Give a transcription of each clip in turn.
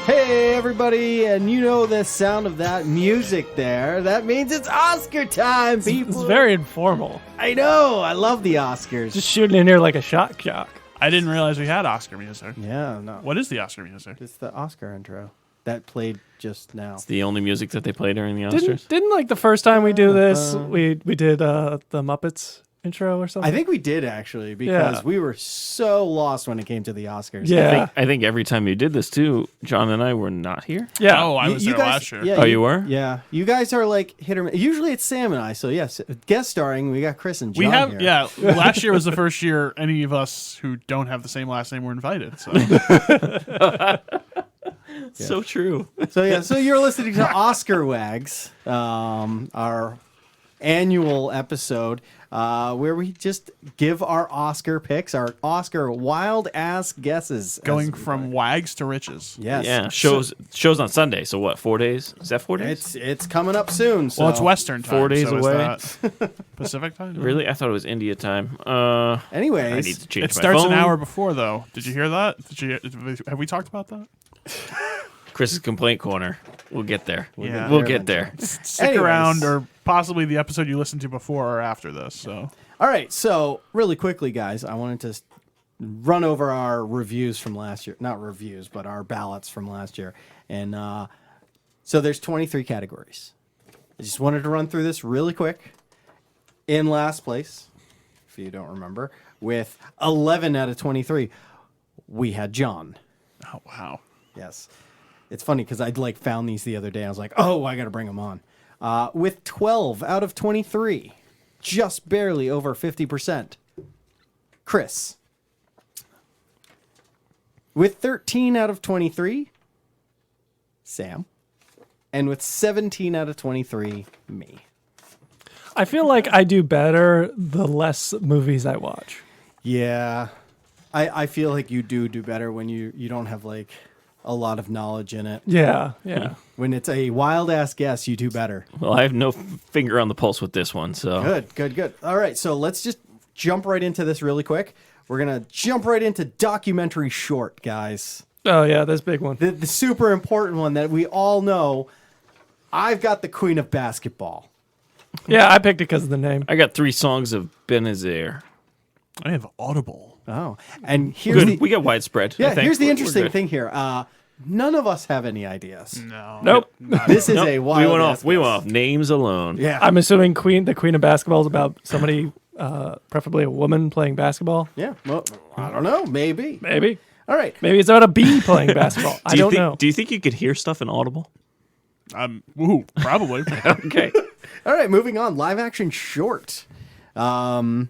Hey everybody, and you know the sound of that music there. That means it's Oscar time, people. It's very informal. I know, I love the Oscars. Just shooting in here like a shock jock. I didn't realize we had Oscar music. Yeah, no. What is the Oscar music? It's the Oscar intro that played just now. It's the only music that they play during the Oscars. Didn't like the first time we do this, we did the Muppets intro or something? I think we did actually, because we were so lost when it came to the Oscars. Yeah. I think every time you did this too, John and I were not here. Yeah. Oh, I was there guys, last year. Yeah, Oh, you were? Yeah. You guys are like hit or miss. Usually it's Sam and I, so yes, guest starring, we got Chris and John We have, here. yeah. Last year was the first year any of us who don't have the same last name were invited. So So true. So you're listening to Oscar Wags, our annual episode, where we just give our Oscar picks, our Oscar wild ass guesses. going from wags to riches. Yes. Yeah, shows on Sunday. So what? 4 days? Is that 4 days? It's coming up soon. So. Well, it's Western time. 4 days so away. Is that Pacific time? Really? I thought it was India time. Anyways, I need to change It my starts phone. an hour before, though. Did you hear that? Have we talked about that? Chris's complaint corner. We'll get there. Yeah. We'll get there. Stick Anyways. around, or possibly the episode you listened to before or after this. So all right. So really quickly, guys, I wanted to run over our reviews from last year. Not reviews, but our ballots from last year. And so there's 23 categories. I just wanted to run through this really quick. In last place, if you don't remember, with 11 out of 23, we had John. oh wow. Yes. It's funny because I'd found these the other day. I was like, oh, I got to bring them on. With 12 out of 23, just barely over 50%. Chris. With 13 out of 23, Sam. And with 17 out of 23, me. I feel like I do better the less movies I watch. Yeah. I feel like you do better when you don't have a lot of knowledge in it. Yeah. When it's a wild ass guess, you do better. Well, I have no finger on the pulse with this one. So Good. All right, so let's just jump right into this really quick. We're going to jump right into documentary short, guys. Oh, yeah, that's a big one. The super important one that we all know. I've got the Queen of Basketball. Yeah, I picked it because of the name. I got 3 songs of Benazir. I have Audible. Oh, and here's Good. We got widespread. I yeah. think. Here's the We're interesting good. thing here. None of us have any ideas. No. Nope. This is Nope. a wild. We went ass off. We guess. went off names alone. Yeah. I'm assuming the Queen of Basketball is about somebody, preferably a woman, playing basketball. Yeah. Well, I don't know. Maybe. Maybe. All right. Maybe it's about a bee playing basketball. I don't know. Do you think you could hear stuff in Audible? Woo, probably. Okay. All right. Moving on. Live action short. Long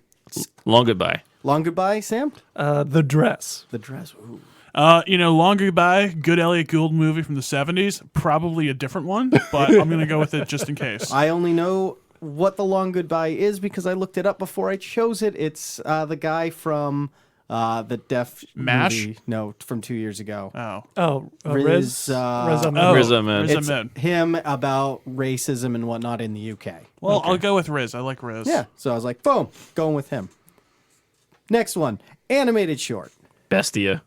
goodbye. Long Goodbye, Sam. The Dress. The Dress. Ooh. Long Goodbye, good Elliot Gould movie from the 70s. Probably a different one, but I'm going to go with it just in case. I only know what the Long Goodbye is because I looked it up before I chose it. It's the guy from the Deaf MASH? movie. No, from 2 years ago. Oh, Riz, Riz Oh, Ahmed. Riz Ahmed. Riz It's Ahmed. him about racism and whatnot in the UK. Well, I'll go with Riz. I like Riz. Yeah, so I was like, boom, going with him. Next one, animated short. Bestia.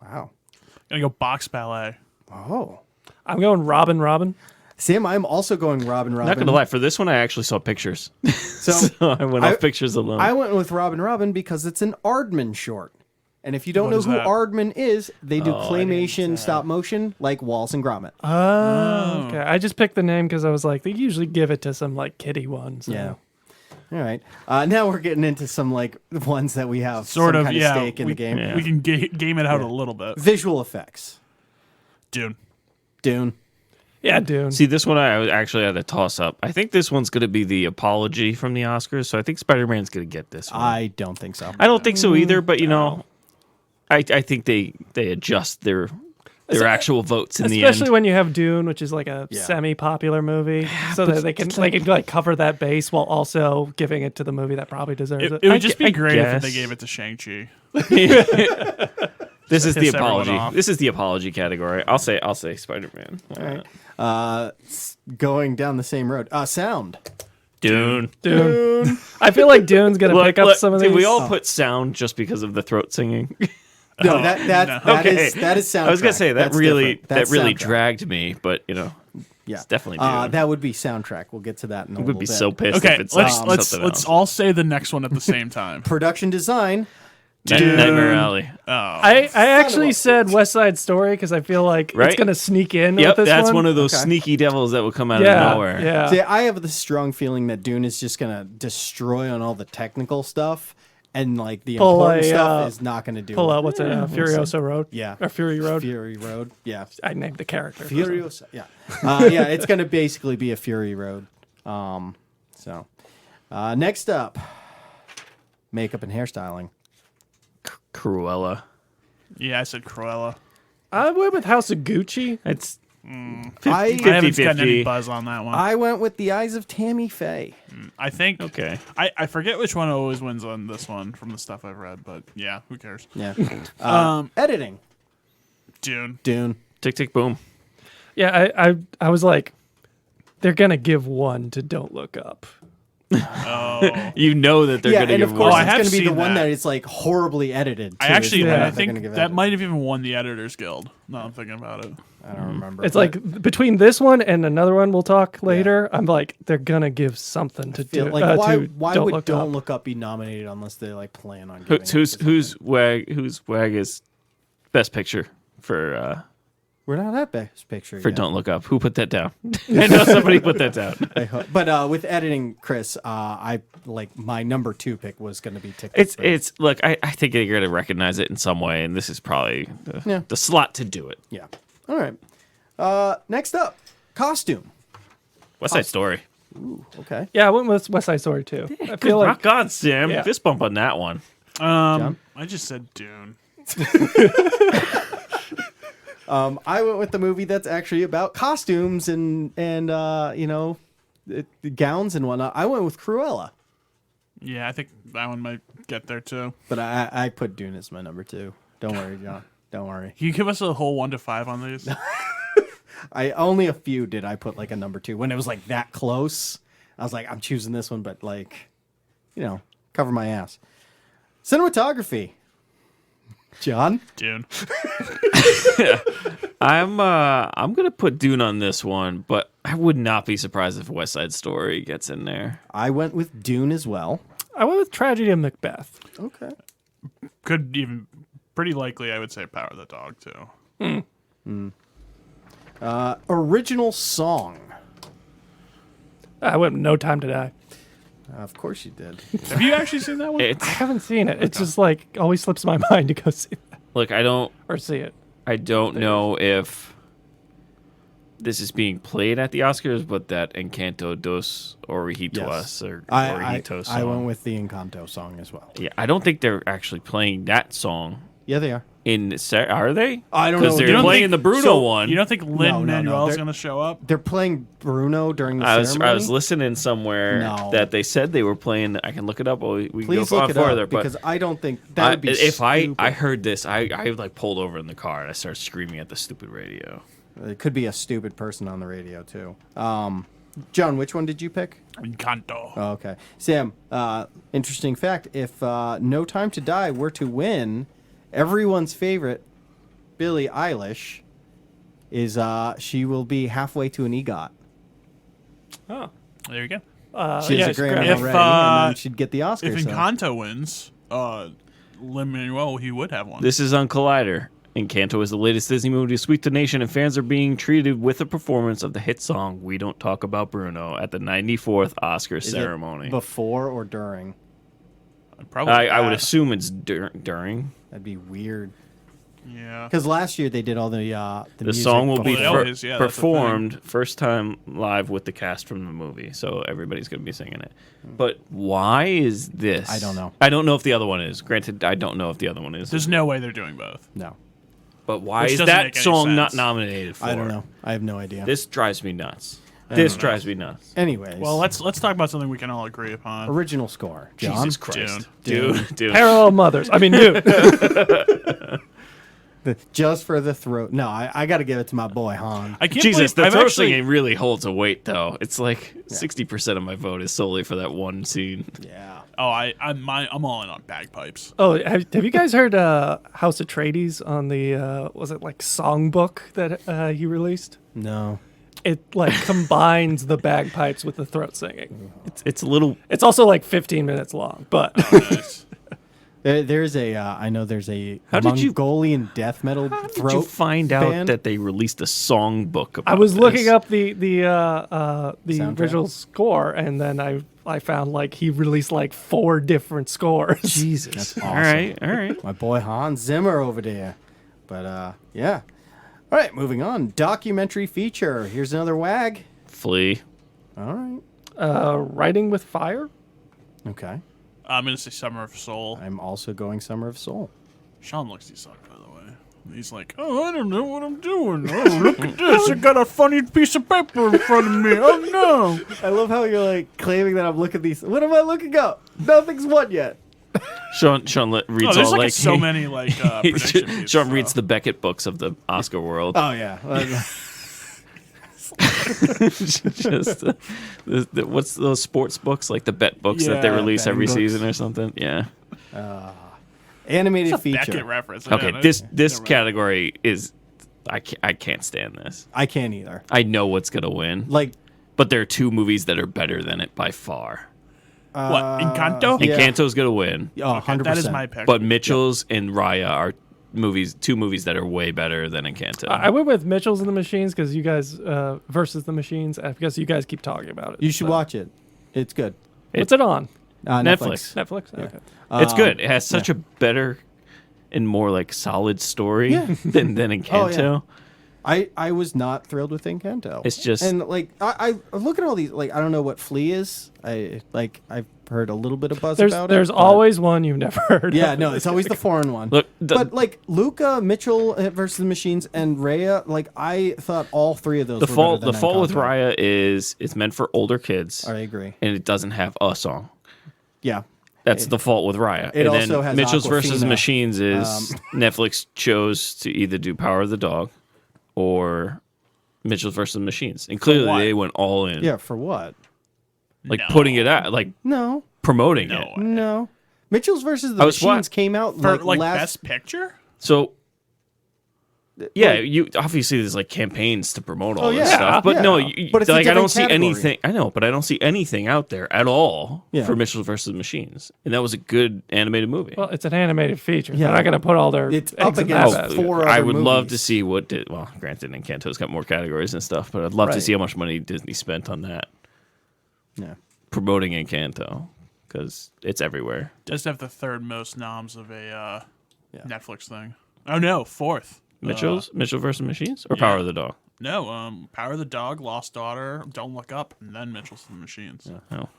Wow. Gonna go Box Ballet. Oh. I'm going Robin. Sam, I'm also going Robin. Not gonna lie, for this one I actually saw pictures. So So I went off pictures alone. I went with Robin because it's an Aardman short. And if you don't What know is who that? Aardman is, they do claymation stop motion like Wallace and Gromit. Oh, okay. I just picked the name because I was like, they usually give it to some kiddie ones. So. Yeah. All right. Now we're getting into some ones that we have Sort some of, kind yeah. stake in the game. Yeah. We can game it out a little bit. Visual effects. Dune. Dune. Yeah, Dune. See, this one I actually had a toss up. I think this one's going to be the apology from the Oscars, so I think Spider-Man's going to get this one. I don't think so. I don't think so either, but I think they adjust their actual votes in the end. Especially when you have Dune, which is a semi-popular movie, so that they can cover that base while also giving it to the movie that probably deserves it. It would just be I great if guess. they gave it to Shang-Chi. This is the piss everyone apology. off. This is the apology category. I'll say Spider-Man. All right. Going down the same road. Sound. Dune. Dune. I feel like Dune's gonna pick up some of these. Did we all put sound just because of the throat singing? No, that Okay. is soundtrack. I was gonna say that That's really different. That's really soundtrack. dragged me, but yeah, it's definitely Dune. that would be soundtrack. We'll get to that in a I little would be bit. so pissed Okay, if it's let's something let's else. all say the next one at the same time. Production design. Nightmare Alley. I actually said West Side Story because I feel like Right? it's gonna sneak in. Yep, with this that's one. one of those Okay. sneaky devils that will come out Yeah, of nowhere. yeah. See, I have this strong feeling that Dune is just gonna destroy on all the technical stuff, and like the Pull important a, stuff is not gonna do. Pull it. out what's it? Furiosa Road. Yeah. Or Fury Road. Fury Road. Yeah. I named the character. Furiosa. Yeah. Yeah. It's gonna basically be a Fury Road. So, next up, makeup and hairstyling. Cruella. Yeah, I said Cruella. I went with House of Gucci. It's I I haven't gotten any 50-50. buzz on that one. I went with the eyes of Tammy Faye. I think. Okay. I forget which one always wins on this one from the stuff I've read, but yeah, who cares? Yeah. Editing. Dune. Dune. Tick tick boom. Yeah, I was like, they're gonna give one to Don't Look Up. Oh. You know that they're Yeah, gonna and give of course I one. it's have going to be the seen one that. that is like horribly edited. I too, actually, is the one Yeah. I that they're gonna think give that edited. might have even won the Editors Guild. Now I'm thinking about it. I don't remember. It's but like between this one and another one we'll talk later. I'm like, they're gonna give something to feel do. like to why Don't would Look Don't Up. Look Up be nominated unless they like plan on giving Who's wag is best picture for We're not at best picture for yet. Don't Look Up. Who put that down? I know somebody put that down. But with editing, Chris, I like my number 2 pick was going to be Tick. It's look. I think they're gonna recognize it in some way, and this is probably the slot to do it. Yeah. All right. Next up, costume. West Side Story. Okay. Yeah, I went with West Side Story too. I Good feel like rock on, Sam. Yeah. Fist bump on that one. I just said Dune. I went with the movie that's actually about costumes and gowns and whatnot. I went with Cruella, Yeah, I think that one might get there too. but I put Dune as my number 2. Don't worry, John. Don't worry. Can you give us a whole 1 to 5 on these? I only a few did I put like a number 2 when it was like that close. I was like, I'm choosing this one, but like, cover my ass. Cinematography. John. Dune. I'm gonna put Dune on this one, but I would not be surprised if West Side Story gets in there. I went with Dune as well. I went with Tragedy of Macbeth. Okay. Could even pretty likely I would say Power of the Dog too. Original song. I went with No Time to Die. Of course you did. Have you actually seen that one? It's I haven't seen it. It's just like always slips my mind to go see that look. I see it. don't know if this is being played at the Oscars, but that Encanto dos Orejitos or Orejitos song. I went with the Encanto song as well. Yeah, I don't think they're actually playing that song Yeah, they are. are they? I don't know. Because You they're don't playing think- the Bruno so one. You don't think No, Lin Manuel is they're- going to show up? They're playing Bruno during the I was ceremony. listening somewhere No. that they said they were playing. I can look it up. Or we can Please go look on it further. up But because I don't think that would be if I stupid. heard this, I like pulled over in the car and I started screaming at the stupid radio. It could be a stupid person on the radio too. John, which one did you pick? Encanto. Oh, okay. Sam, interesting fact. If No Time to Die were to win, everyone's favorite, Billie Eilish, is she will be halfway to an EGOT. Oh. There you go. She has yeah, a Grammy great. If, already, and then she'd get the Oscar. If so. Encanto wins, Lin Manuel, he would have one. This is on Collider. Encanto is the latest Disney movie to sweep the nation, and fans are being treated with a performance of the hit song "We Don't Talk About Bruno" at the 94th Oscar Is it ceremony. before or during? Probably. I would that. assume it's during. That'd be weird. Yeah. Because last year they did all the The music song will be before. Well, it is, yeah, that's the thing. performed first time live with the cast from the movie, so everybody's going to be singing it. But why is this? I don't know. I don't know if the other one is. Granted, I don't know if the other one is. There's no way they're doing both. No, But why Which is doesn't that make any song not sense. nominated for? I don't know. I have no idea. This drives me nuts. This drives me nuts. Anyways, Well, let's talk about something we can all agree upon. original score. John? Jesus Christ, Dune. dude. Parallel Mothers. I mean, dude. Just for the throat. No, I got to give it to my boy Han. I can't Jesus, the believe throat I've actually, singing really holds a weight, though. It's like 60% of my vote is solely for that one scene. Yeah. I'm all in on bagpipes. Oh, have you guys heard House Atreides on the was it like songbook that he released? No. It like combines the bagpipes with the throat singing. It's a little. It's also like 15 minutes long, but Nice. There's a I know there's a How did you- Mongolian death metal throat Did you find out band. that they released a songbook about I was this? looking up the Soundtrack? original score, and then I found like he released like 4 different scores. Jesus. That's awesome. All right. My boy Hans Zimmer over there. But yeah. All right, moving on. Documentary feature. Here's another wag. Flea. All right. Writing with Fire. Okay. I'm gonna say Summer of Soul. I'm also going Summer of Soul. Sean looks these up, by the way. He's like, oh, I don't know what I'm doing. Oh, look at this. I got a funny piece of paper in front of me. Oh, no. I love how you're like claiming that I'm looking at these. What am I looking up? Nothing's won yet. Sean reads Oh, there's all like like so many like prediction pieces, Sean reads so. the Beckett books of the Oscar world. Oh, yeah. Just what's those sports books, like the bet books that they Yeah, release betting every books. season or something? Yeah. Animated It's a feature. Beckett reference. Okay. Yeah, This never mind. category is I can't stand this. I can't either. I know what's gonna win, Like, but there are 2 movies that are better than it by far. What, Encanto? yeah. Encanto's gonna win, oh, Okay, 100%. that is my pick. but Mitchell's and Raya are 2 movies that are way better than Encanto. I went with Mitchell's and the Machines because you guys versus the Machines because you guys keep talking about it. You should so. watch it. It's good. What's it on? Netflix. Netflix. Okay. It's good. It has such a better and more like solid story Yeah. than Encanto. I was not thrilled with Encanto. It's just- and like I look at all these, like, I don't know what Flea is. I've heard a little bit of buzz about it. There's but- always one you've never heard yeah, of. no, it's always the foreign one. Look, but like Luca, Mitchell versus the Machines, and Raya, like I thought all 3 of those. the were fault better the than fault with Encanto. Raya is it's meant for older kids, I agree. and it doesn't have a song. Yeah, That's the fault with Raya. it and also then has Mitchell's versus Awkwafina. Machines is Netflix chose to either do Power of the Dog or Mitchell's versus Machines, and clearly what? they went all in. yeah. For what? like No. putting it out, like No, promoting No it. way. no. Mitchell's versus the I was Machines wa- came out For like last. Best Picture? So yeah, you obviously there's like campaigns to promote all this yeah, stuff, but yeah. no, But it's a like I don't different see category. anything. I know, but I don't see anything out there at all Yeah. for Mitchell versus Machines, and that was a good animated movie. Well, it's an animated feature. Yeah. They're not going to put all their It's eggs up in against that Oh, basket. four I other would love to movies. see what did. Well, granted, Encanto's got more categories and stuff, but I'd love to Right. see how much money Disney spent on that Yeah. promoting Encanto because it's everywhere. Does have the 3rd most noms of a Netflix thing. Oh, no, 4th. Mitchell versus Machines or Power of the Dog. No, Power of the Dog, Lost Daughter, Don't Look Up, and then Mitchell's and the Machines. Oh.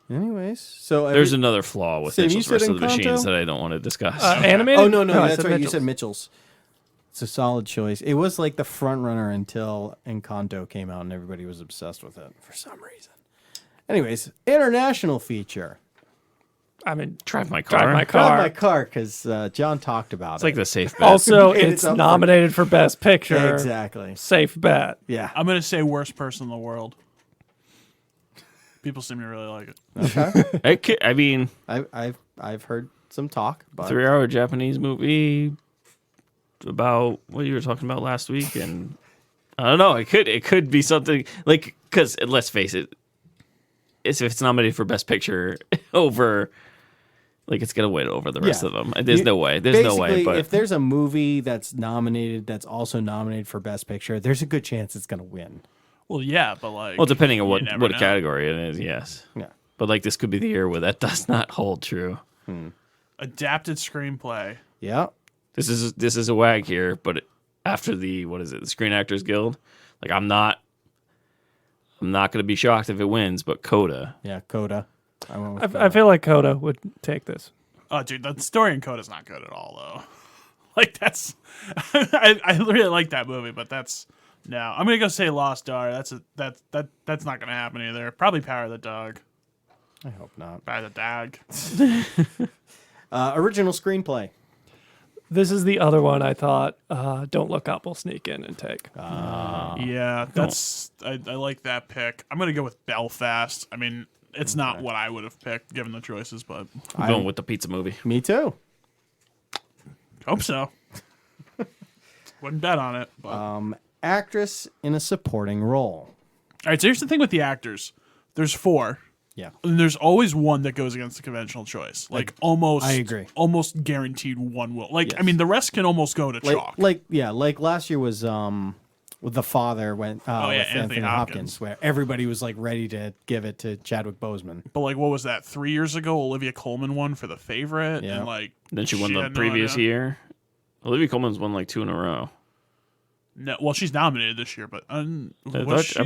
Anyways, so There's another flaw with Sam, you Mitchell's said versus the Encanto? Machines that I don't want to discuss. Animated? Oh no, I that's said right. You Mitchell's. said Mitchell's. It's a solid choice. It was like the front runner until Encanto came out, and everybody was obsessed with it for some reason. Anyways, international feature. I mean, Drive my car. Drive My Drive Car. my car because John talked about It's it. like the safe bet. Also, It's it's up for- nominated for Best Picture. Exactly. Safe bet. Yeah. I'm going to say Worst Person in the World. People seem to really like it. I mean, I've heard some talk, but 3-hour Japanese movie about what you were talking about last week, and I don't know. It could be something like, because let's face it, if it's nominated for Best Picture over, like, it's gonna win over the rest Yeah. of them. There's no way. There's no way. basically, But if there's a movie that's nominated that's also nominated for Best Picture, there's a good chance it's gonna win. Well, yeah, but like... well, depending on you what never know. category it is, yes. Yeah. But like, this could be the year where that does not hold true. Adapted Screenplay. Yeah. This is a wag here, but after the Screen Actors Guild, like I'm not going to be shocked if it wins, but Coda. Yeah. Coda. I went with I feel like Coda would take this. Oh, dude, the story in Coda's not good at all, though. Like, that's... I really like that movie, but that's... No, I'm going to go say Lost Daughter. That's not going to happen either. Probably Power of the Dog. I hope not. Power of the Dog. Original screenplay. This is the other one I thought Don't Look Up will sneak in and take. Yeah, that's... I like that pick. I'm going to go with Belfast. I mean, It's not what I would have picked given the choices, but I'm going with the pizza movie. Me too. hope so. Wouldn't bet on it. But. All Actress in a supporting role. right, so here's the thing with the actors. There's 4. Yeah. And there's always one that goes against the conventional choice. Like almost, I agree. Almost guaranteed one will. Like Yes. I mean, the rest can almost go to chalk. Like last year was with the father went with Anthony Hopkins, where everybody was like ready to give it to Chadwick Boseman. But like, what was that? 3 years ago, Olivia Colman won for The Favorite, Yeah. and like Then she won the had no previous idea. year. Olivia Colman's won like 2 in a row. No, well, she's nominated this year, but I'm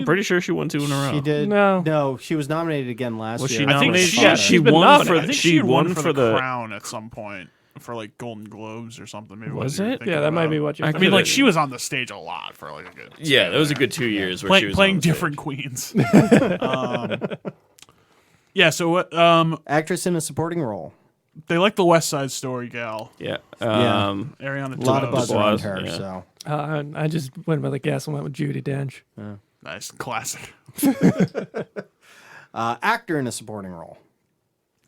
pretty sure she won 2 in a row. She did. No. No, she was nominated again last Was year. she I think nominated? she- Yeah, she's she been won nominated. I for think she won for for the the. Crown at some point for like Golden Globes or something. Maybe Was what you're it? thinking Yeah, that might about. be what you're I I mean, could've- like she was on the stage a lot for like a good. Yeah, that was a good 2 years where she was playing on the stage. different queens. Yeah, so what? Actress in a supporting role. They like the West Side Story gal, Yeah. Ariana. A lot of DeBose. buzz around was, her. yeah. So I just went with a guess and went with Judi Dench. Nice, classic. actor in a supporting role.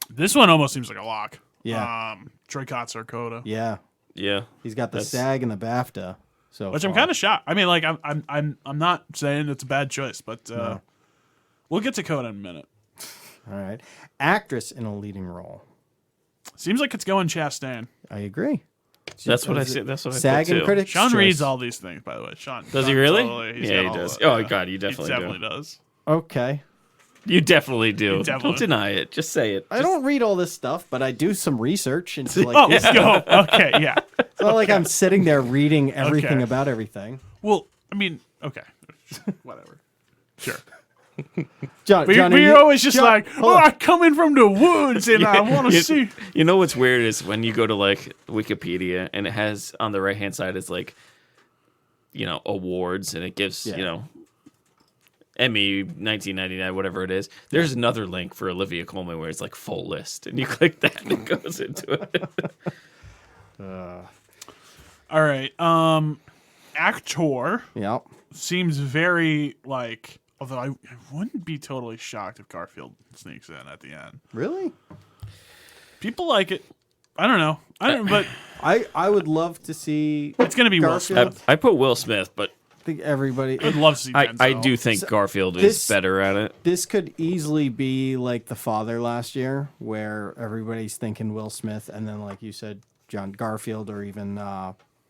This one almost seems like a lock. Yeah. Troy Kotsur-Coda. Yeah, Yeah. he's got the That's- SAG and the BAFTA. So Which I'm kind of shocked. I mean, like I'm not saying it's a bad choice, but we'll get to Coda in a minute. all right. Actress in a leading role. Seems like it's going Chastain. I agree. That's what I Is it said. That's what I SAG put and too. Critics' Sean Choice. reads all these things, by the way. Sean Does he really? he's Yeah, got he all does. the- Oh, God, you definitely he do. definitely does. Okay. You definitely do. definitely- Don't deny it. Just say it. I don't read all this stuff, but I do some research into like Oh, this. go. Okay, yeah. It's not like I'm sitting there reading everything Okay. about everything. Well, I mean, okay, whatever. Sure. John, But John, you're always just John, like, hold on. I come in from the woods and I want to you, see. You know what's weird is when you go to like Wikipedia and it has on the right hand side is like, awards and it gives Yeah. Emmy 1999 whatever it is. There's another link for Olivia Colman where it's like full list and you click that and it goes into it. All right. Actor Yep. seems very like. Although I wouldn't be totally shocked if Garfield sneaks in at the end. Really? People like it. I don't know. But I would love to see. it's gonna be Will Garfield. Smith. I put Will Smith, but I think everybody. I'd love to see Denzel. I do think Garfield is this- better at it. This could easily be like The Father last year, where everybody's thinking Will Smith, and then, like you said, John Garfield or even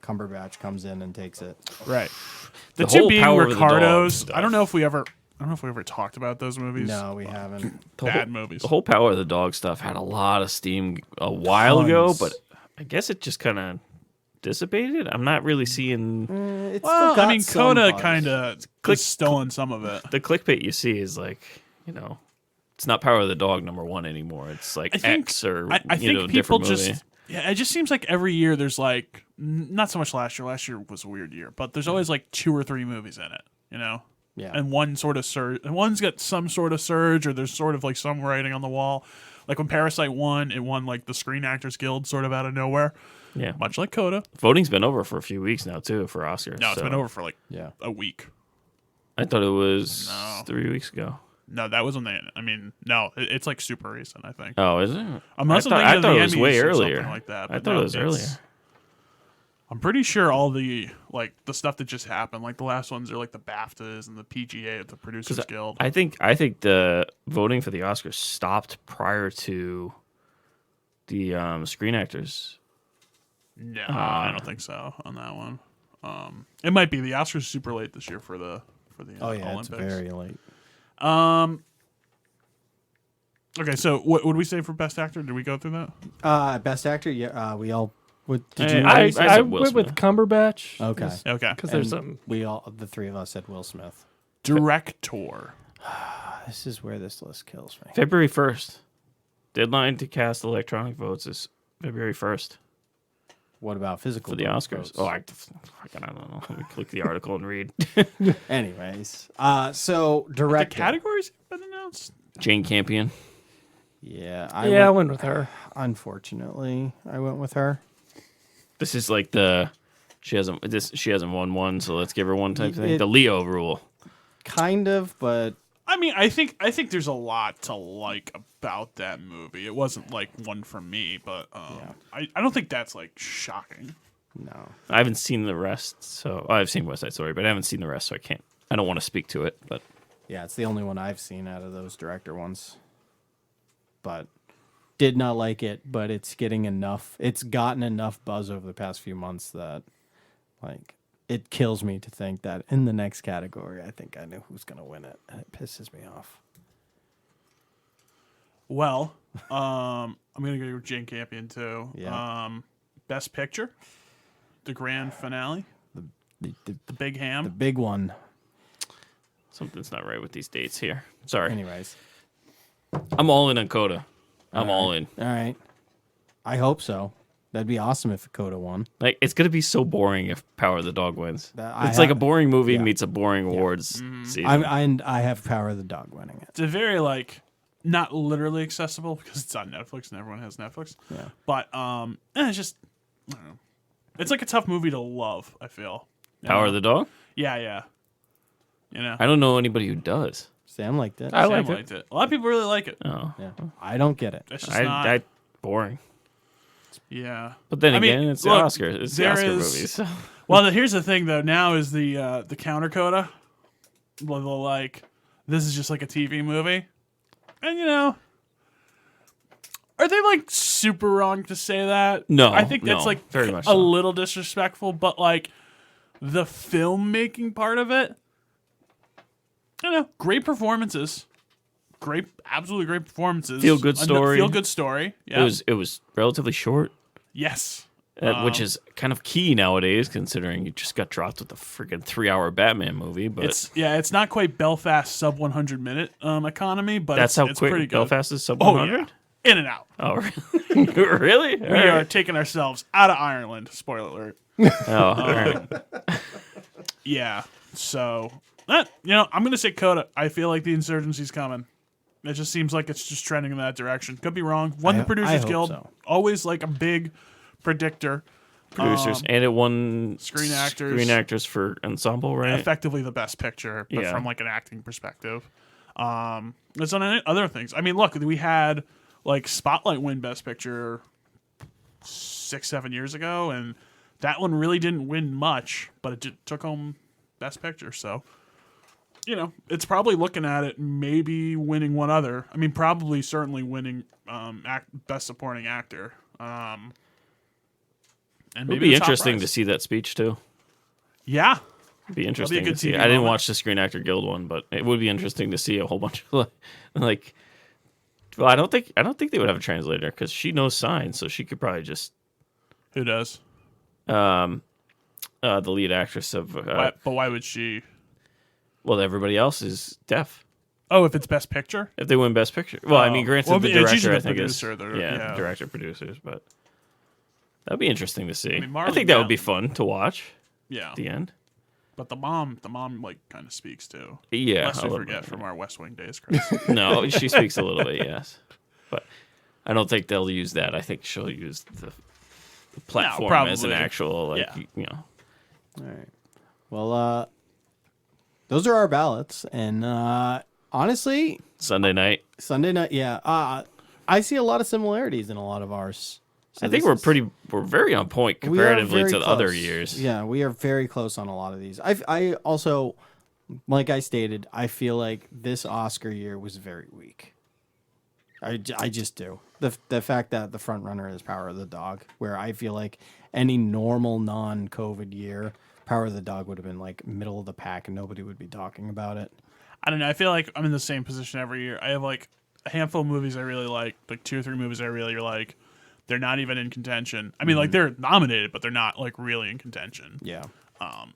Cumberbatch comes in and takes it. Right. The The two whole being Power of the Dog Ricardo's. stuff. I don't know if we ever talked about those movies. No, we haven't. Bad movies. The whole Power of the Dog stuff had a lot of steam a while ago, Tons. but I guess it just kind of dissipated. I'm not really seeing It's Well, still got I mean, some Coda buzz. kind of Click- stolen some of it. the clickbait you see is like, it's not Power of the Dog #1 anymore. It's like I think- X or I think people different just movie. it just seems like every year there's like not so much last year. Last year was a weird year, but there's always like 2 or 3 movies in it, Yeah. and one sort of surge, and one's got some sort of surge, or there's sort of like some writing on the wall. Like when Parasite won, it won like the Screen Actors Guild sort of out of nowhere, Yeah, much like Coda. voting's been over for a few weeks now too for Oscars. No, it's so been over for like Yeah. a week. I thought it was No. 3 weeks ago. No, that was on the. I mean, no, it's like super recent. I think. Oh, is it? Unless I'm I thinking of thought the it was Emmys way or earlier. something like that. I but thought no, it was it's- earlier. I'm pretty sure all the the stuff that just happened, like the last ones are like the BAFTAs and the PGA, the Producers Guild. I think the voting for the Oscars stopped prior to the Screen Actors. No, I don't think so on that one. It might be the Oscars are super late this year for the Oh yeah, Olympics. it's very late. Okay, so what would we say for Best Actor? Did we go through that? Best actor. Yeah. We all. What did you? I- already I, say? said Will went with Smith. Cumberbatch. Okay. Okay. Because there's And some. We all, the three of us, said Will Smith. Director. This is where this list kills me. February 1st. Deadline to cast electronic votes is February 1st What about physical for the votes? Oscars. Oh, I don't know. Let me click the article and read. Anyways, so The director. categories have been announced. Jane Campion. Yeah, I went, went with her. Unfortunately, I went with her. This is like she hasn't won one, so let's give her one type thing. It- The Leo rule. Kind of, but I mean, I think there's a lot to like about that movie. It wasn't like one for me, but I don't think that's like shocking. No. I haven't seen the rest, so I've seen West Side Story, but I haven't seen the rest, so I don't want to speak to it. But Yeah, it's the only one I've seen out of those director ones. But did not like it, but it's gotten enough buzz over the past few months that like it kills me to think that in the next category I think I know who's gonna win it, and it pisses me off. Well, I'm gonna go with Jane Campion too. Yeah. Best Picture, the grand finale, The Big Ham. the big one. something's not right with these dates here. Sorry. Anyways. I'm all in on Coda. I'm all in. All right. I hope so. That'd be awesome if Coda won. Like, it's gonna be so boring if Power of the Dog wins. I It's like a have- boring movie yeah. meets a boring awards season. I have Power of the Dog winning it. It's a very like not literally accessible because it's on Netflix and everyone has Netflix. Yeah. But it's just I don't know. It's like a tough movie to love. I feel. You Power know? of the Dog? Yeah. You know, I don't know anybody who does. Sam liked it. I Sam liked it. liked it. A lot of people really like it. Oh. Yeah. I don't get it. It's just not. I boring. Yeah. But then I mean, again, it's the look, Oscar. It's the there Oscar is- movie. So. Well, here's the thing though. Now is the counter coda. Well, the, like this is just like a TV movie, and you know, are they like super wrong to say that? No, I think that's no, like very much a so. little disrespectful. But like the filmmaking part of it, you know, great performances, absolutely great performances. Feel good story. Feel good story. Yeah. It was relatively short, Yes. which is kind of key nowadays, considering you just got dropped with a freaking 3-hour Batman movie. But It's not quite Belfast sub 100 minute economy, but that's how it's quick pretty good. Belfast is sub Oh 100. yeah, in and out. Oh, really? Really? We are taking ourselves out of Ireland. Spoiler alert. Oh, all right. Yeah. So I'm gonna say Coda. I feel like the insurgency's coming. It just seems like it's just trending in that direction. Could be wrong. Won I the Producers hope Guild. so. Always like a big predictor. Producers, and it won Screen Actors. Screen Actors for ensemble, right? Effectively the best picture, but Yeah. from like an acting perspective. There's other things. I mean, look, we had like Spotlight win Best Picture 6-7 years ago, and that one really didn't win much, but it took home Best Picture. So, it's probably looking at it, maybe winning one other. I mean, probably certainly winning Best Supporting Actor. And It would maybe be the top interesting prize. to see that speech too. Yeah. It'd be interesting good to see. TV I didn't moment. watch the Screen Actor Guild one, but it would be interesting to see a whole bunch of like. Well, I don't think they would have a translator because she knows signs, so she could probably just Who does? the lead actress of. But why would she? Well, everybody else is deaf. Oh, if it's Best Picture? If they win Best Picture, well, I mean, granted, Well, the it's usually director I the think producer, is yeah. director producers, but that'd be interesting to see. I, mean, Marley think that would be Matlin. fun to watch Yeah. at the end. But the mom like kind of speaks too. Yeah, Lest a we little forget bit. from our West Wing days, Chris. No, she speaks a little bit, yes, but I don't think they'll use that. I think she'll use the platform as an probably. actual, like, Yeah. All right. Well, those are our ballots, and honestly, Sunday night. Sunday night, yeah, I see a lot of similarities in a lot of ours. So I think this is- we're very on point we are comparatively very to the other close. years. Yeah, we are very close on a lot of these. I also, like I stated, I feel like this Oscar year was very weak. I just do. The fact that the front runner is Power of the Dog, where I feel like any normal non-COVID year, Power of the Dog would have been like middle of the pack and nobody would be talking about it. I don't know. I feel like I'm in the same position every year. I have like a handful of movies I really like 2 or 3 movies I really like. They're not even in contention. I mean, like they're nominated, but they're not like really in contention. Yeah.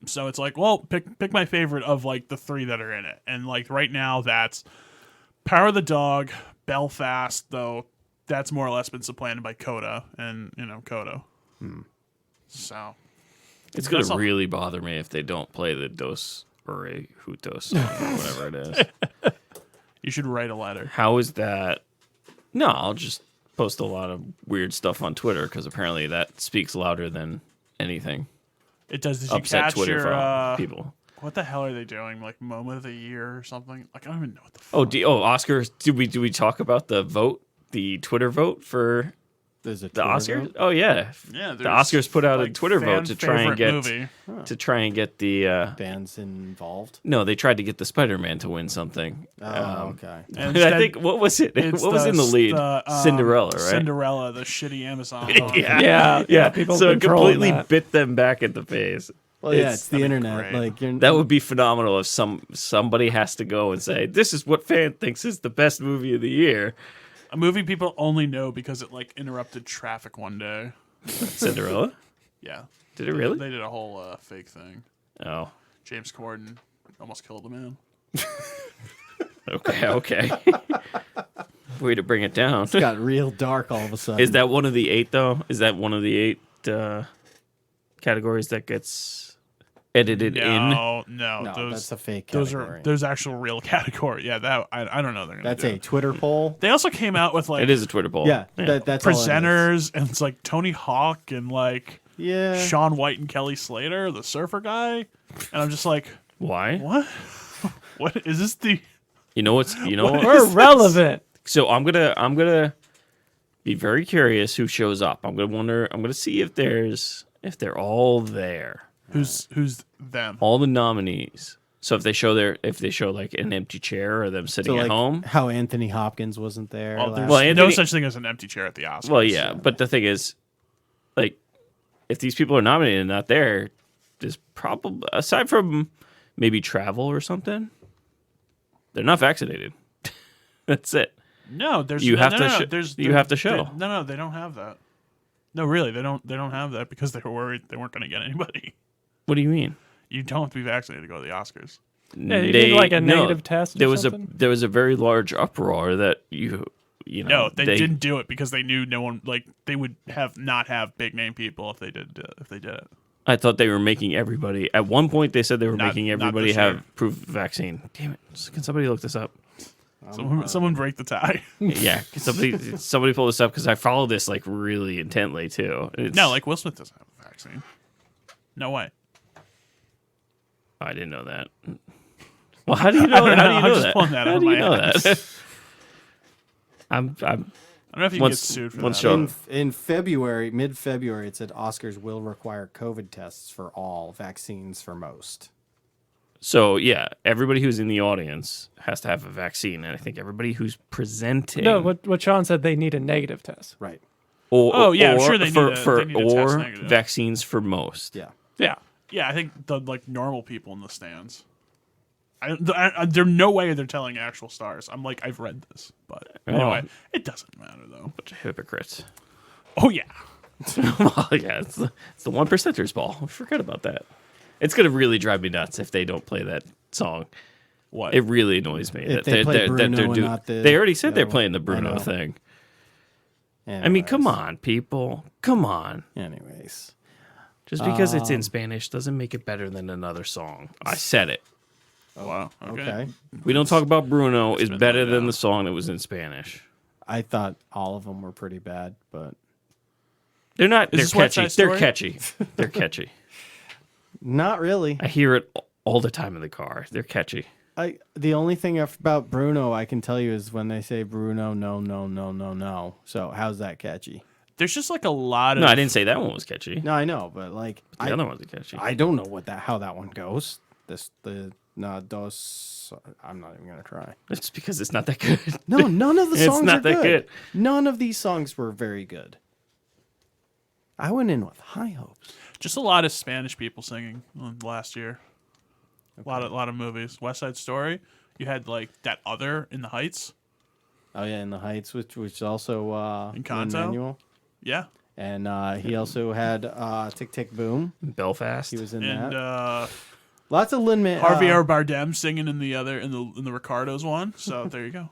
So it's like, well, pick my favorite of like the 3 that are in it, and like right now that's Power of the Dog, Belfast, though that's more or less been supplanted by Coda, and Coda. So It's going That's to all. really bother me if they don't play the Dos Ore Juntos song, or whatever it is. you should write a letter. How is that? No, I'll just post a lot of weird stuff on Twitter because apparently that speaks louder than anything. It does. Did you Upset catch Twitter your people. what the hell are they doing? Like moment of the year or something? Like I don't even know what the. Oh, Fuck. Oscars. Do we talk about the vote, the Twitter vote for There's a the Twitter Oscars? vote? Oh yeah, Yeah, the Oscars put out a like, Twitter vote to try and get movie. the. Bands involved. No, they tried to get the Spider-Man to win something. Oh, okay. And I think what was it? it's What was in the lead? Cinderella, right? Cinderella, the shitty Amazon. One. Yeah. People So it control completely that. bit them back in the face. Well, yeah, it's the that'd be internet. great. Like you're, That would be phenomenal if somebody has to go and say, "This is what fan thinks is the best movie of the year." A movie people only know because it like interrupted traffic one day. Cinderella? Yeah. Did it really? They did a whole fake thing. Oh, James Corden almost killed a man. okay. Way to bring it down. it got real dark all of a sudden. Is that one of the 8 though? Is that one of the 8 categories that gets edited in? No, No, those, that's a fake those category. are there's actual real category. Yeah, that I don't know. They're gonna That's do a it. Twitter poll. They also came out with like It is a Twitter poll. Yeah, that's all it is. presenters and it's like Tony Hawk and like Yeah. Shaun White and Kelly Slater, the surfer guy, and I'm just like, Why? what? What is this? You know what? We're relevant. So I'm gonna be very curious who shows up. I'm gonna see if they're all there. Who's them? All the nominees. So if they show like an empty chair or them sitting So at like home. how Anthony Hopkins wasn't there. Well, last there's Well, year. no Anthony- such thing as an empty chair at the Oscars. Well, yeah, but the thing is, like, if these people are nominated and not there, there's probably aside from maybe travel or something, they're not vaccinated. That's it. No, there's You have no, to no, sh- no, there's you have to show. No, they don't have that. No, really, they don't have that because they were worried they weren't going to get anybody. What do you mean? You don't have to be vaccinated to go to the Oscars. Yeah, you need like a negative test or There was something? there was a very large uproar that you know. No, they didn't do it because they knew no one like they would not have big name people if they did it. I thought they were making everybody. At one point, they said they were Not- making not everybody this have year. proof of vaccine. Damn it! Can somebody look this up? Someone break the tie. Yeah, can somebody pull this up because I follow this like really intently too. No, like Will Smith doesn't have a vaccine. No way. I didn't know that. Well, how do you know? I don't How know. do you I'm know just that? pulling that How out do of you my know ass. that? I'm I don't know if you can Once- get sued for once that. show- In February, mid-February, it said Oscars will require COVID tests for all, vaccines for most. so yeah. Everybody who's in the audience has to have a vaccine, and I think everybody who's presenting. No, what Sean said, they need a negative test. Right. Or, Oh, yeah, I'm or sure they for, need to- for they need to test or negative. vaccines for most. Yeah. Yeah. Yeah, I think the like normal people in the stands. There's no way they're telling actual stars. I'm like, I've read this, but anyway, it doesn't matter though. Bunch of hypocrites. Oh yeah, Well, yeah, it's the one percenters ball. Forget about that. It's gonna really drive me nuts if they don't play that song. what? It really annoys me If they play Bruno and not the- They already said the they're other playing the one. Bruno I know. thing. I mean, come on, people. Come on. Anyways. Just because it's in Spanish doesn't make it better than another song. I said it. Wow. Okay. We don't talk about Bruno is been better laid than out. the song that was in Spanish. I thought all of them were pretty bad, but They're not. They're this West catchy. Side They're Story? catchy. They're catchy. not really. I hear it all the time in the car. They're catchy. The only thing about Bruno I can tell you is when they say Bruno, no, no, no, no, no. So how's that catchy? There's just like a lot of. No, I didn't say that one was catchy. No, I know, but like The other one's catchy. I don't know how that one goes. Dos. I'm not even gonna try. It's because it's not that good. No, none of the It's songs not are that good. None of these songs were very good. I went in with high hopes. Just a lot of Spanish people singing last year. A lot of movies. West Side Story. You had like that other in the Heights. Oh yeah, in the Heights, which also Encanto? Lin-Manuel. Yeah, And he also had Tick Tick Boom. Belfast. He was in and that. Lots of Lin-Manuel. Javier Bardem singing in the other in the Ricardos one. So there you go.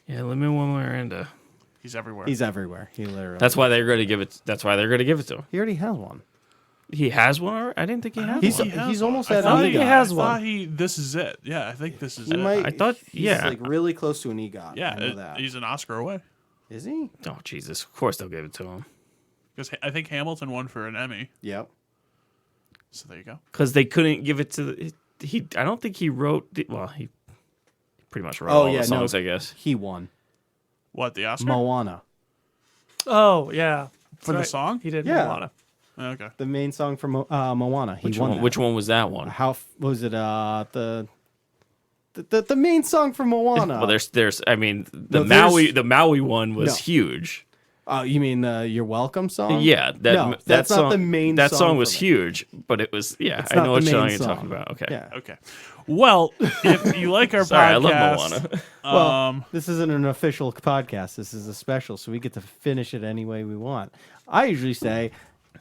Yeah, Lin-Manuel Miranda. He's everywhere. He's everywhere. He literally. That's why they're going to give it. That's why they're going to give it to him. He already has one. He has one. Already? I didn't think he had He's one. he's almost I at thought an he EGOT. has I one. thought this is it. Yeah, I think this is He it. might, I thought- he's yeah. like really close to an EGOT. Yeah, I know that. he's an Oscar away. Is he? Oh Jesus! Of course they'll give it to him. Because I think Hamilton won for an Emmy. Yep. So there you go. Because they couldn't give it to he. I don't think he wrote. Well, he pretty much wrote all the songs. I guess he won. What, the Oscar? Moana, Oh yeah, For the song? he did. Yeah. Moana. Okay. the main song from Moana. He which won one? that. Which one was that one? How was it? The main song from Moana. Well, there's. I mean, No, there's- the Maui one was No. huge. Oh, you mean the "You're Welcome" song? Yeah, No, that that's not song, the main That song song was from it. huge, but it was. Yeah, It's I not know the what main song you're song. talking about. Okay. Yeah. Okay. Well, if you like our Sorry, I podcast, love Moana. Well, this isn't an official podcast. This is a special, so we get to finish it any way we want. I usually say,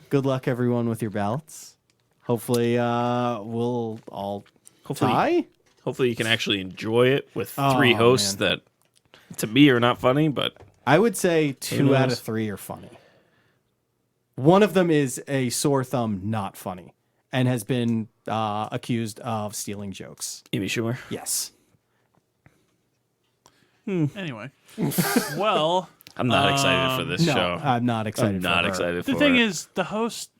"Good luck, everyone, with your ballots." Hopefully, we'll all tie. Hopefully, you can actually enjoy it with Oh, three hosts man. that, to me, are not funny, but I would say 2 out of knows? 3 are funny. One of them is a sore thumb, not funny, and has been accused of stealing jokes. Amy Schumer. Yes. anyway. Well, I'm not excited for this No, show. I'm not excited. I'm not for her. excited for the thing it. is, the host,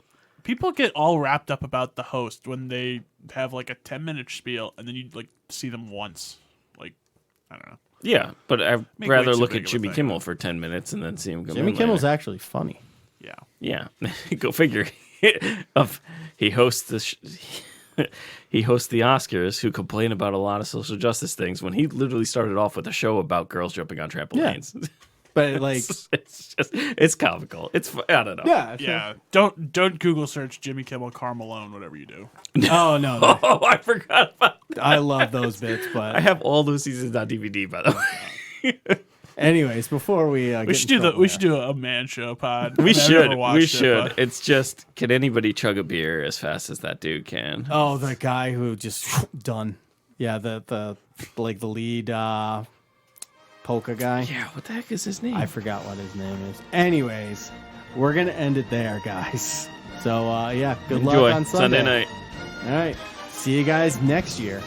people get all wrapped up about the host when they have like a 10-minute spiel and then you like see them once. Like, I don't know. Yeah, but I'd Make rather way too look big at of a Jimmy thing. Kimmel for 10 minutes and then see him come Jimmy in Kimmel's later. actually funny. Yeah. Yeah, go figure. He hosts he hosts the Oscars, who complain about a lot of social justice things when he literally started off with a show about girls jumping on trampolines. But like, it's comical. I don't know. yeah, Yeah. Don't Google search Jimmy Kimmel, Karl Malone, whatever you do. Oh no, Oh, I forgot about that. I love those bits. But I have all those seasons on DVD, by the way. anyways, before we We should do a man show pod. We I've never should. watched We it, should. but- It's just, can anybody chug a beer as fast as that dude can? Oh, the guy who just done. Yeah, the like the lead polka guy. Yeah, what the heck is his name? I forgot what his name is. Anyways, we're gonna end it there, guys. So yeah, good Enjoy luck on Sunday. Sunday night. All right, see you guys next year.